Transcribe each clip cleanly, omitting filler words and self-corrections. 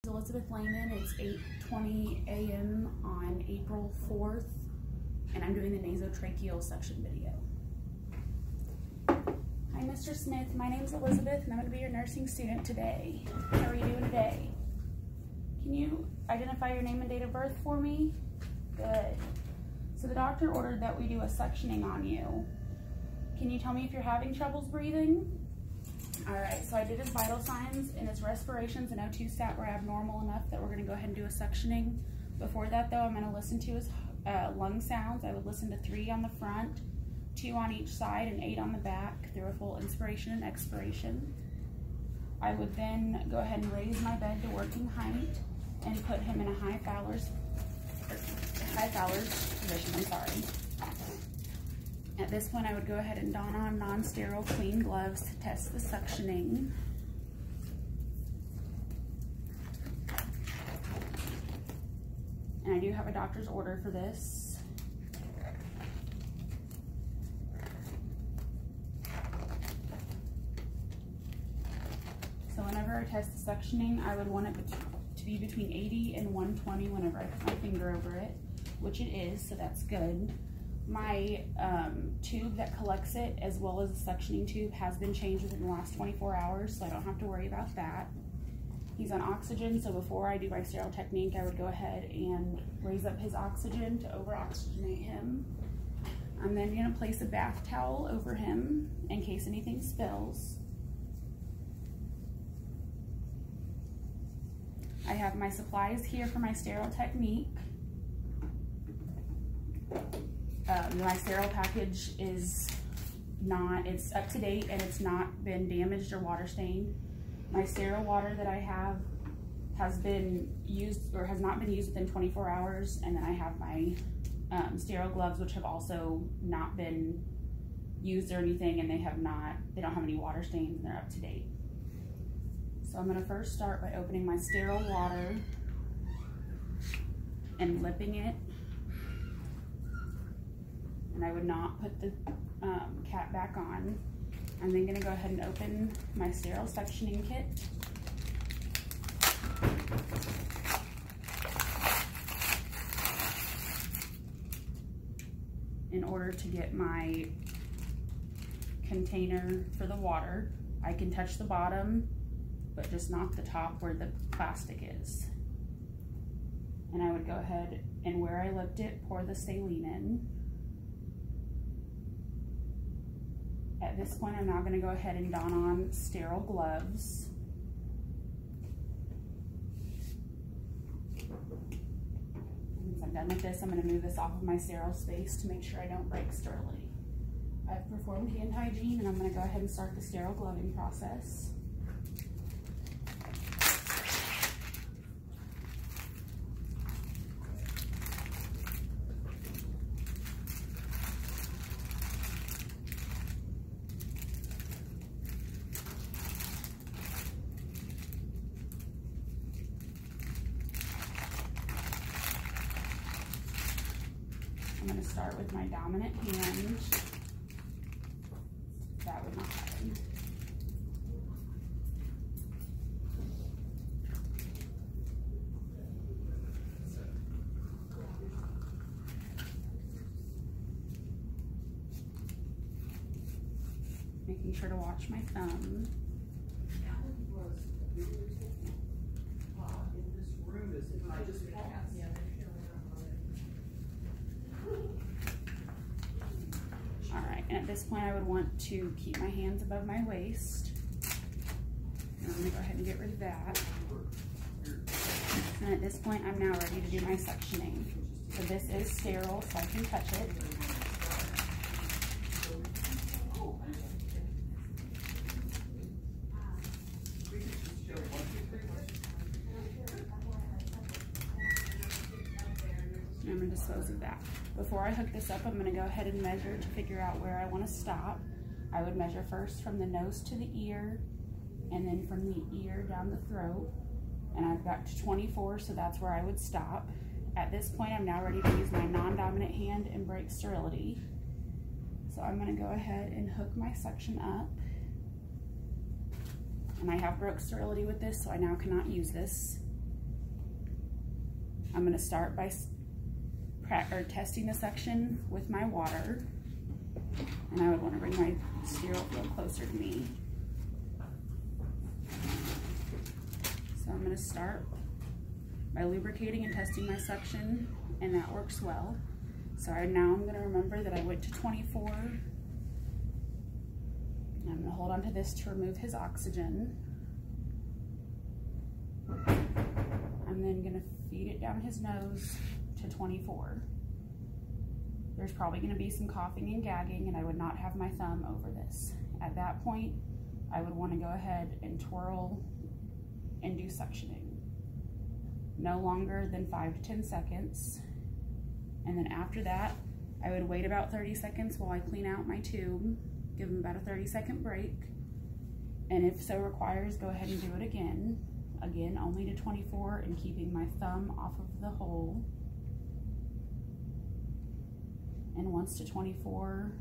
Elizabeth Lehman. It's 8:20 a.m. on April 4th, and I'm doing the nasotracheal suction video. Hi, Mr. Smith. My name's Elizabeth, and I'm going to be your nursing student today. How are you doing today? Can you identify your name and date of birth for me? Good. So the doctor ordered that we do a suctioning on you. Can you tell me if you're having troubles breathing? All right, so I did his vital signs, and his respirations and O2 stat were abnormal enough that we're going to go ahead and do a suctioning. Before that, though, I'm going to listen to his lung sounds. I would listen to 3 on the front, 2 on each side, and 8 on the back through a full inspiration and expiration. I would then go ahead and raise my bed to working height and put him in a high Fowler's position. I'm sorry. At this point, I would go ahead and don on non-sterile clean gloves to test the suctioning. And I do have a doctor's order for this. So whenever I test the suctioning, I would want it to be between 80 and 120 whenever I put my finger over it, which it is, so that's good. My tube that collects it, as well as the suctioning tube, has been changed within the last 24 hours, so I don't have to worry about that. He's on oxygen, so before I do my sterile technique, I would go ahead and raise up his oxygen to over-oxygenate him. I'm then going to place a bath towel over him in case anything spills. I have my supplies here for my sterile technique. My sterile package is it's up to date, and it's not been damaged or water stained. My sterile water that I have has been used or has not been used within 24 hours. And then I have my sterile gloves, which have also not been used or anything, and they don't have any water stains, and they're up to date. So I'm gonna first start by opening my sterile water and lipping it. And I would not put the cap back on. I'm then gonna go ahead and open my sterile suctioning kit. In order to get my container for the water, I can touch the bottom, but just not the top where the plastic is. And I would go ahead and where I lipped it, pour the saline in. At this point, I'm now going to go ahead and don on sterile gloves. Once I'm done with this, I'm going to move this off of my sterile space to make sure I don't break sterility. I've performed hand hygiene, and I'm going to go ahead and start the sterile gloving process. I'm going to start with my dominant hand. That would not happen. Making sure to watch my thumb. And at this point, I would want to keep my hands above my waist. And I'm going to go ahead and get rid of that. And at this point, I'm now ready to do my suctioning. So this is sterile, so I can touch it. And I'm going to dispose of that. Before I hook this up, I'm going to go ahead and measure to figure out where I want to stop. I would measure first from the nose to the ear, and then from the ear down the throat. And I've got to 24, so that's where I would stop. At this point, I'm now ready to use my non-dominant hand and break sterility. So I'm going to go ahead and hook my suction up. And I have broke sterility with this, so I now cannot use this. I'm going to start by testing the suction with my water, and I would want to bring my sterile field closer to me. So I'm going to start by lubricating and testing my suction, and that works well. So now I'm going to remember that I went to 24. I'm going to hold on to this to remove his oxygen. I'm then going to feed it down his nose to 24. There's probably going to be some coughing and gagging, and I would not have my thumb over this. At that point, I would want to go ahead and twirl and do suctioning. No longer than 5 to 10 seconds. And then after that, I would wait about 30 seconds while I clean out my tube, give them about a 30-second break. And if so requires, go ahead and do it again. Again, only to 24, and keeping my thumb off of the hole. And once to 24,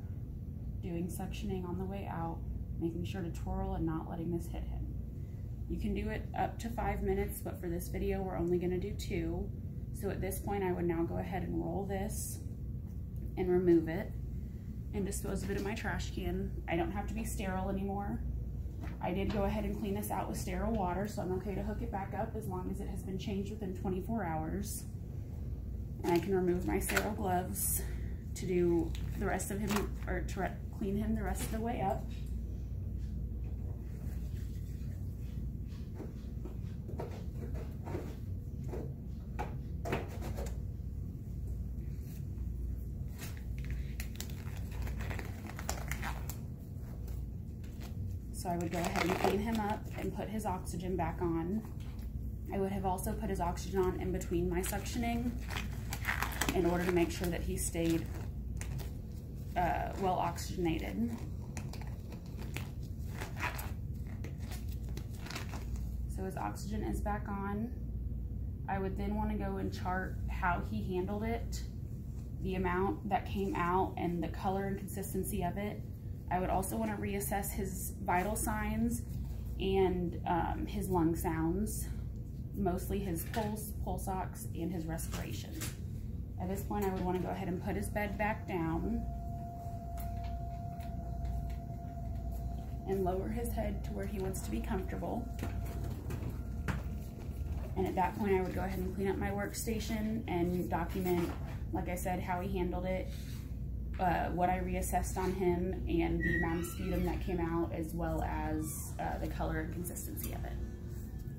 doing suctioning on the way out, making sure to twirl and not letting this hit him. You can do it up to 5 minutes, but for this video, we're only gonna do 2. So at this point, I would now go ahead and roll this and remove it and dispose of it in my trash can. I don't have to be sterile anymore. I did go ahead and clean this out with sterile water, so I'm okay to hook it back up as long as it has been changed within 24 hours. And I can remove my sterile gloves to do the rest of him, or to clean him the rest of the way up. So I would go ahead and clean him up and put his oxygen back on. I would have also put his oxygen on in between my suctioning in order to make sure that he stayed well oxygenated. So his oxygen is back on. I would then want to go and chart how he handled it, the amount that came out, and the color and consistency of it. I would also want to reassess his vital signs and his lung sounds, mostly his pulse ox, and his respiration. At this point, I would want to go ahead and put his bed back down and lower his head to where he wants to be comfortable. And at that point, I would go ahead and clean up my workstation and document, like I said, how he handled it, what I reassessed on him, and the amount of sputum that came out, as well as the color and consistency of it.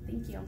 Thank you.